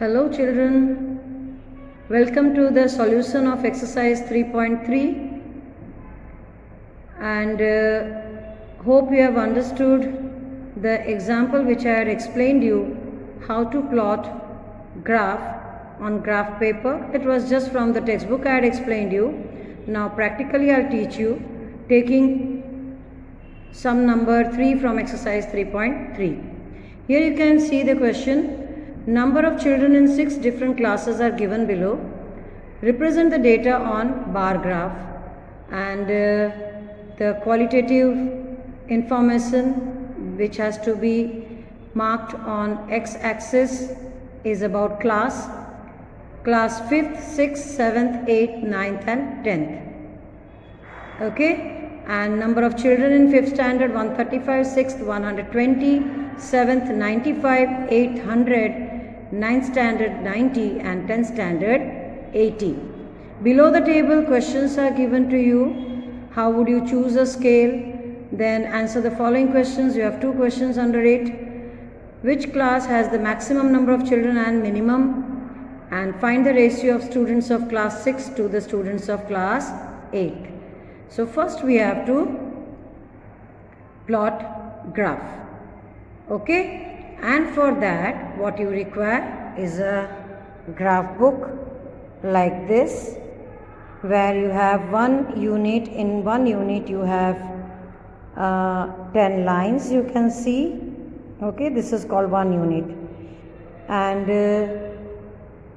Hello children, welcome to the solution of exercise 3.3 and hope you have understood the example which I had explained you how to plot graph on graph paper. It was just from the textbook I had explained you. Now practically I'll teach you taking sum number 3 from exercise 3.3. Here you can see the question. Number of children in 6 different classes are given below. Represent the data on bar graph and the qualitative information which has to be marked on x-axis is about class 5th, 6th, 7th, 8th, 9th and 10th. Okay. And number of children in 5th standard 135, 6th 120, 7th 95, 8th 100, 9th standard 90 and 10th standard 80. Below the table questions are given to you. How would you choose a scale? Then answer the following questions. You have 2 questions under it. Which class has the maximum number of children and minimum? And find the ratio of students of class 6 to the students of class 8. So first we have to plot graph. Okay. And for that what you require is a graph book like this, where you have 1 unit. In 1 unit you have 10 lines you can see. Okay, this is called 1 unit. And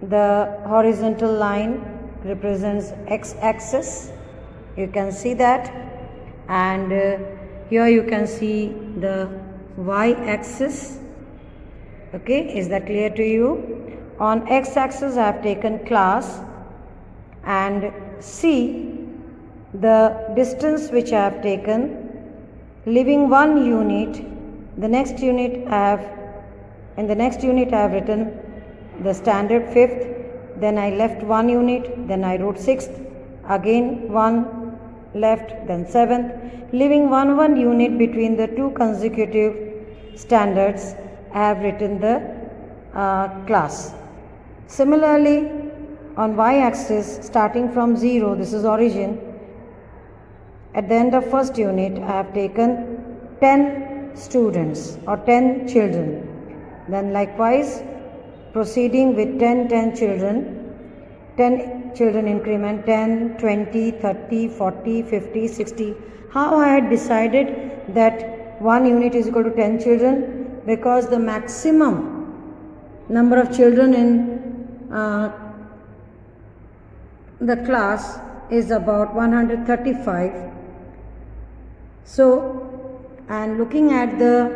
the horizontal line represents x-axis. You can see that. And here you can see the y-axis. Okay, is that clear to you? On x-axis I have taken class and see the distance which I have taken, leaving 1 unit. The next unit in the next unit I have written the standard 5th, then I left 1 unit, then I wrote 6th, again 1 left, then 7th, leaving 1 unit between the 2 consecutive standards. I have written the class. Similarly, on y-axis, starting from 0, this is origin, at the end of first unit I have taken 10 students or 10 children. Then likewise proceeding with 10 children, 10 children increment, 10, 20, 30, 40, 50, 60. How I had decided that 1 unit is equal to 10 children? Because the maximum number of children in the class is about 135. So, and looking at the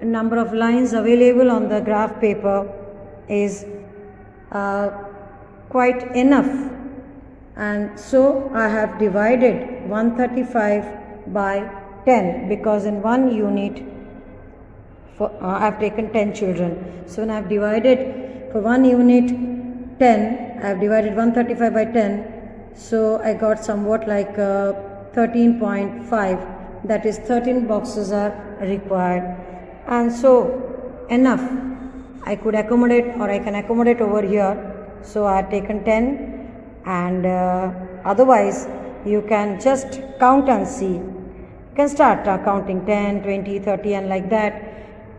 number of lines available on the graph paper is quite enough, and so I have divided 135 by 10, because in 1 unit I have taken 10 children. So when I have divided for 1 unit 10, I have divided 135 by 10. So I got somewhat like 13.5, that is 13 boxes are required. And so enough, I could accommodate, or I can accommodate over here. So I have taken 10, and otherwise you can just count and see. You can start counting 10, 20, 30 and like that.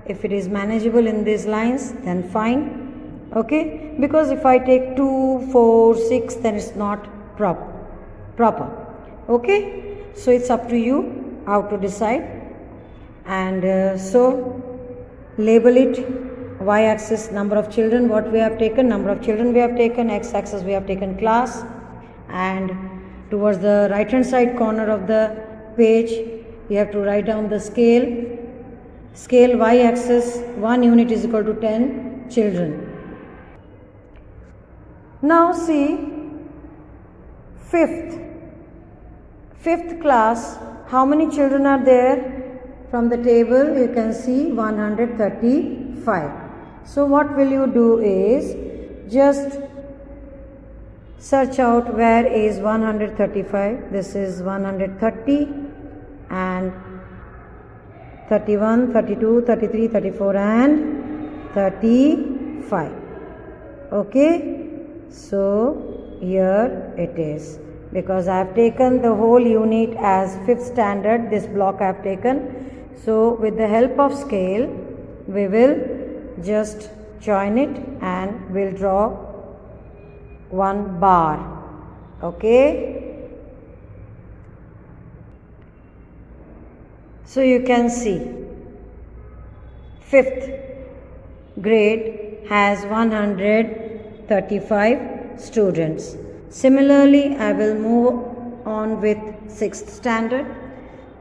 If it is manageable in these lines, then fine. Okay, because if I take 2, 4, 6, then it's not proper. Okay, so it's up to you how to decide. And so label it. Y-axis number of children what we have taken, number of children we have taken, x-axis we have taken class, and towards the right hand side corner of the page you have to write down the scale. Scale y-axis 1 unit is equal to 10 children. Now see 5th class, how many children are there? From the table you can see 135. So what will you do is just search out where is 135. This is 130 and 31, 32, 33, 34 and 35. Okay, so here it is, because I have taken the whole unit as 5th standard, this block I have taken. So with the help of scale, we will just join it and we'll draw one bar. Okay, so you can see 5th grade has 135 students. Similarly, I will move on with 6th standard.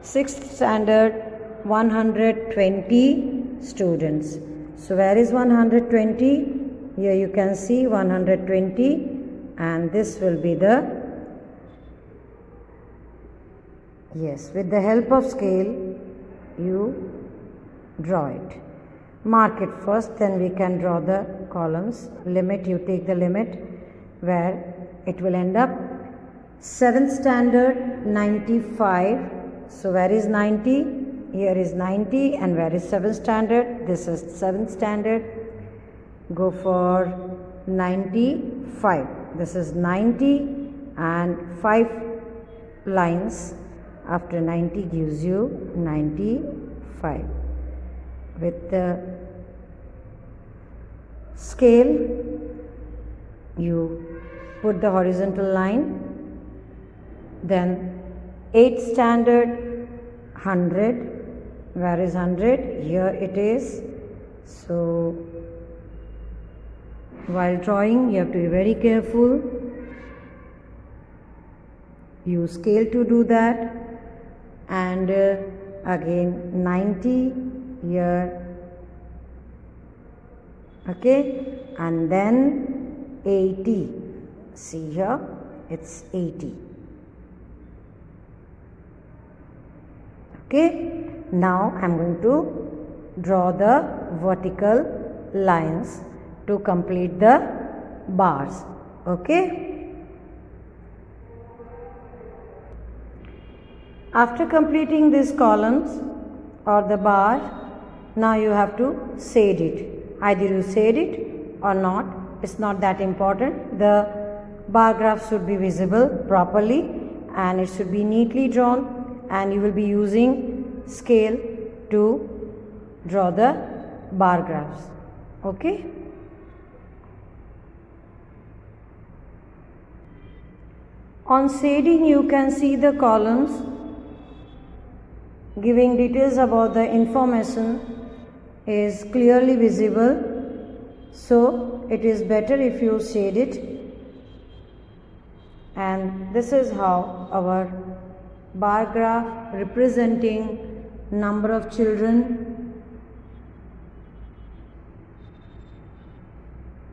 6th standard, 120 students. So where is 120? Here you can see 120, and this will be the, yes, with the help of scale you draw it. Mark it first, then we can draw the columns. Limit, you take the limit where it will end up. 7th standard, 95. So where is 90? Here is 90, and where is 7th standard? This is 7th standard. Go for 95. This is 90, and 5 lines after 90 gives you 95. With the scale, you put the horizontal line, then 8th standard, 100. Where is 100? Here it is. So while drawing, you have to be very careful. Use scale to do that. And again 90 here. Okay, and then 80. See here, it's 80. Okay, now I am going to draw the vertical lines to complete the bars. Okay, after completing these columns or the bar, now you have to shade it. Either you shade it or not, it's not that important. The bar graph should be visible properly and it should be neatly drawn, and you will be using scale to draw the bar graphs. Okay. On shading, you can see the columns giving details about the information is clearly visible, so it is better if you shade it. And this is how our bar graph representing number of children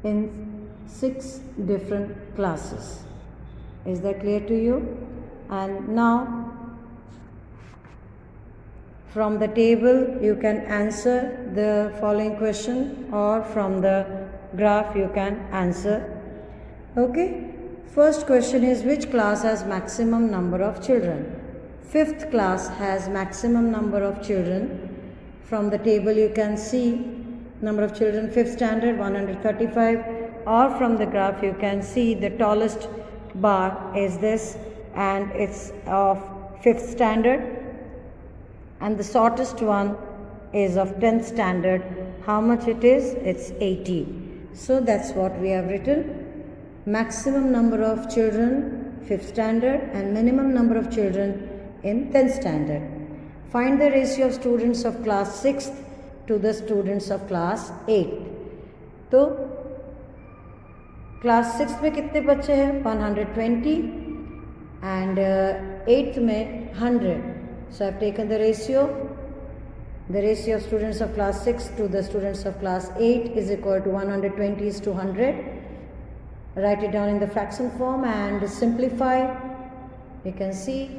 in 6 different classes. Is that clear to you? And now from the table you can answer the following question, or from the graph you can answer. Okay. First question is, which class has maximum number of children? 5th class has maximum number of children. From the table you can see number of children, 5th standard 135, or from the graph you can see the tallest bar is this, and it's of 5th standard, and the shortest one is of 10th standard. How much it is? It's 80. So that's what we have written. Maximum number of children 5th standard and minimum number of children in 10th standard. Find the ratio of students of class 6th to the students of class 8th. तो class 6th में कितने बच्चे हैं? 120, and 8th में 100. So I have taken the ratio. The ratio of students of class 6 to the students of class 8 is equal to 120 is to 100. Write it down in the fraction form and simplify. You can see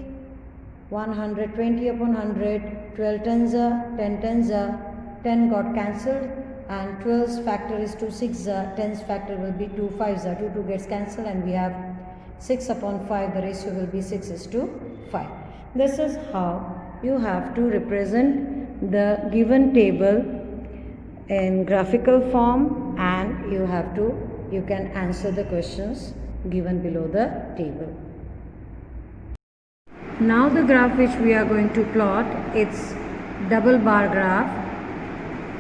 120 upon 100, 12 tens are 10 tens are 10 got cancelled, and 12's factor is 2 6 are 10's factor will be 2 5's are 2 gets cancelled, and we have 6 upon 5. The ratio will be 6 is to 5. This is how you have to represent the given table in graphical form, and you have to you can answer the questions given below the table. Now the graph which we are going to plot, it's double bar graph,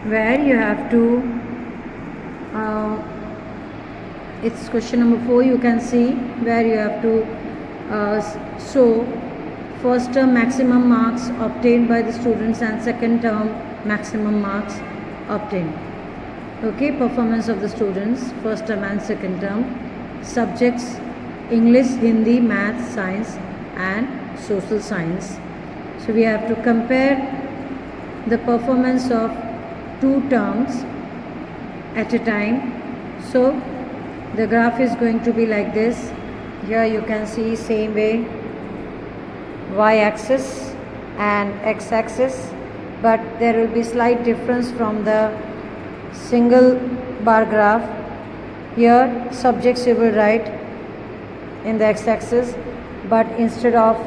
where you have to it's question number 4. You can see where you have to show first term maximum marks obtained by the students and second term maximum marks obtained. Okay, performance of the students first term and second term, subjects English, Hindi, Math, Science and Social Science. So we have to compare the performance of two terms at a time. So the graph is going to be like this. Here you can see same way y-axis and x-axis, but there will be slight difference from the single bar graph. Here subjects you will write in the x-axis, but instead of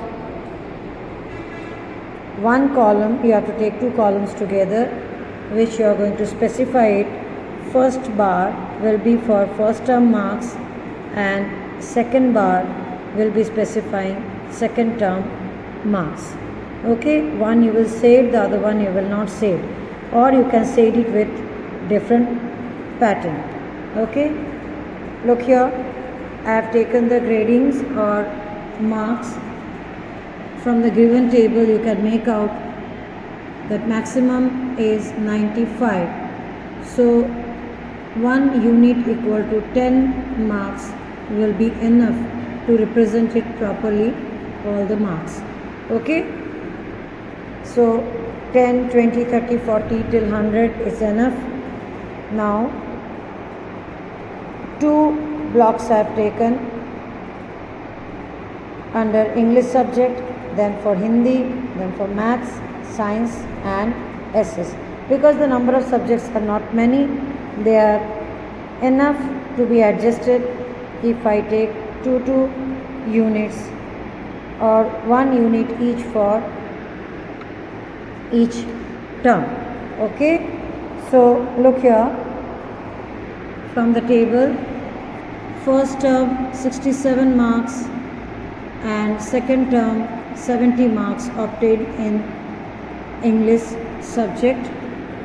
one column you have to take two columns together, which you are going to specify it. First bar will be for first term marks and second bar will be specifying second term marks. Okay, one you will say it, the other one you will not say it, or you can say it with different pattern. Okay, look here, I have taken the gradings or marks from the given table. You can make out that maximum is 95. So 1 unit equal to 10 marks will be enough to represent it properly, all the marks. Okay, so 10, 20, 30, 40 till 100 is enough. Now 2 blocks I have taken under English subject, then for Hindi, then for Maths, Science and SS. Because the number of subjects are not many, they are enough to be adjusted if I take 2 units or 1 unit each for each term. Okay, so look here from the table, first term 67 marks and second term 70 marks obtained in English subject.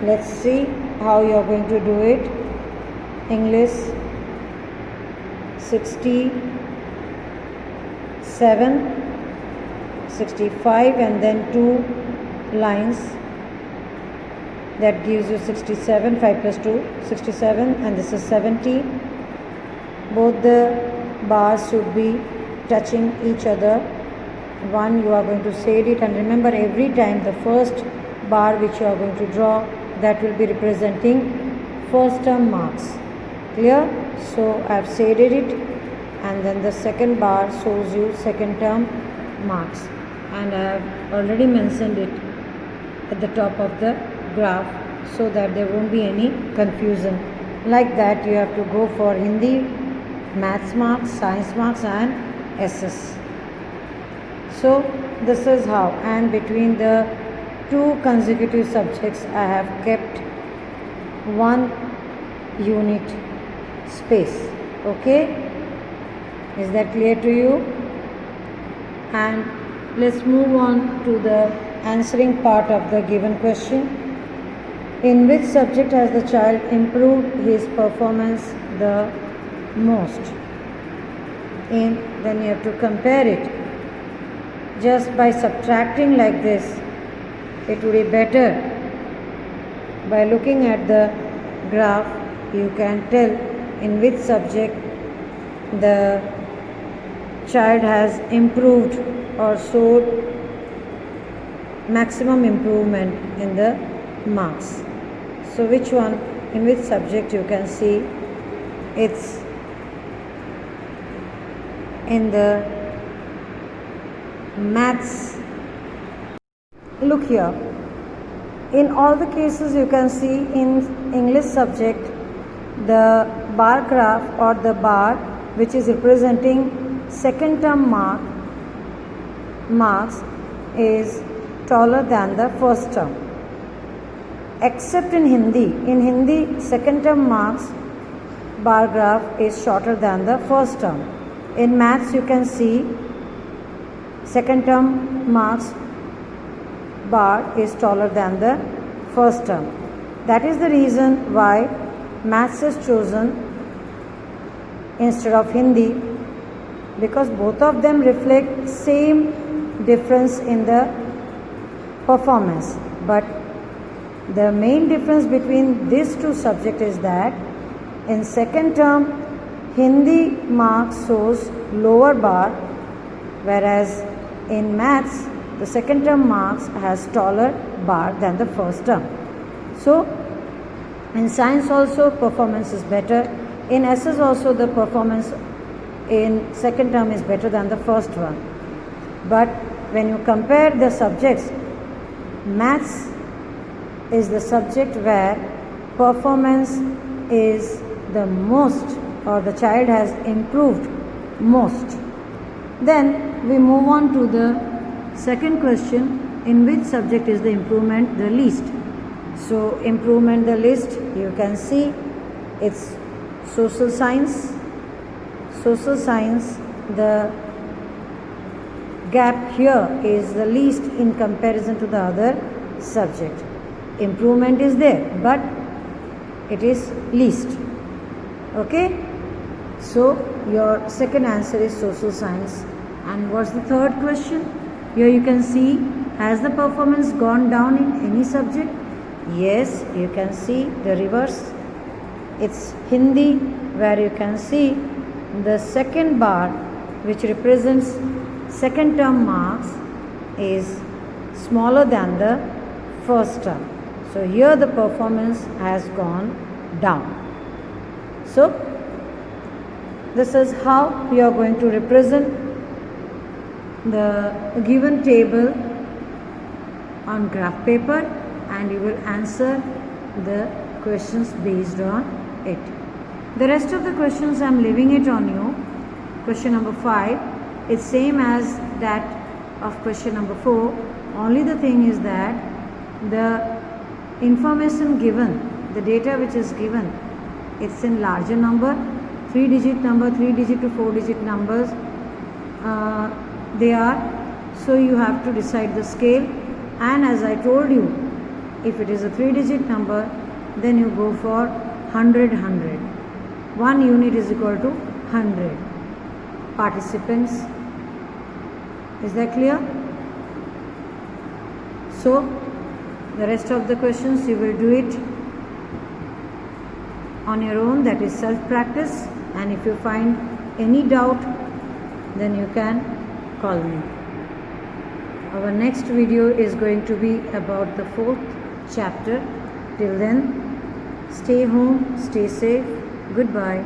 Let's see how you are going to do it. English 67, 65 and then 2 lines, that gives you 67, 5 plus 2, 67 and this is 70. Both the bars should be touching each other. One you are going to shade it, and remember every time the first bar which you are going to draw, that will be representing first term marks. Clear? So I have shaded it, and then the second bar shows you second term marks, and I have already mentioned it at the top of the graph so that there won't be any confusion. Like that you have to go for Hindi, Maths marks, Science marks and SS. So this is how, and between the 2 consecutive subjects I have kept 1 unit space. Okay, is that clear to you? And let's move on to the answering part of the given question. In which subject has the child improved his performance the most? Then you have to compare it. Just by subtracting like this, it would be better. By looking at the graph, you can tell in which subject the child has improved or showed maximum improvement in the marks. So which one, in which subject you can see it's in the Maths. Look here, in all the cases you can see in English subject the bar graph or the bar which is representing second term marks is taller than the first term, except in Hindi. In Hindi, second term marks bar graph is shorter than the first term. In maths you can see second term marks bar is taller than the first term. That is the reason why maths is chosen instead of Hindi, because both of them reflect same difference in the performance. But the main difference between these two subjects is that in second term Hindi marks shows lower bar, whereas in maths the second term marks has taller bar than the first term. So in science also performance is better. In SS also the performance in second term is better than the first one. But when you compare the subjects, maths is the subject where performance is the most, or the child has improved most. Then we move on to the second question, in which subject is the improvement the least? So improvement the least, you can see it's social science. Social science, the gap here is the least in comparison to the other subject. Improvement is there, but it is least. Okay, so your second answer is social science. And what's the third question? Here you can see, has the performance gone down in any subject? Yes, you can see the reverse. It's Hindi, where you can see the second bar, which represents second term marks, is smaller than the first term. So here the performance has gone down. So this is how you are going to represent the given table on graph paper, and you will answer the questions based on it. The rest of the questions I am leaving it on you. Question number 5 is same as that of question number 4. Only the thing is that the information given, the data which is given, it's in larger number, 3-digit number, 3-digit to 4-digit numbers they are. So you have to decide the scale, and as I told you, if it is a 3-digit number, then you go for 100. 1 unit is equal to 100 participants. Is that clear? So the rest of the questions you will do it on your own, that is self practice, and if you find any doubt, then you can call me. Our next video is going to be about the 4th chapter. Till then, stay home, stay safe. Goodbye.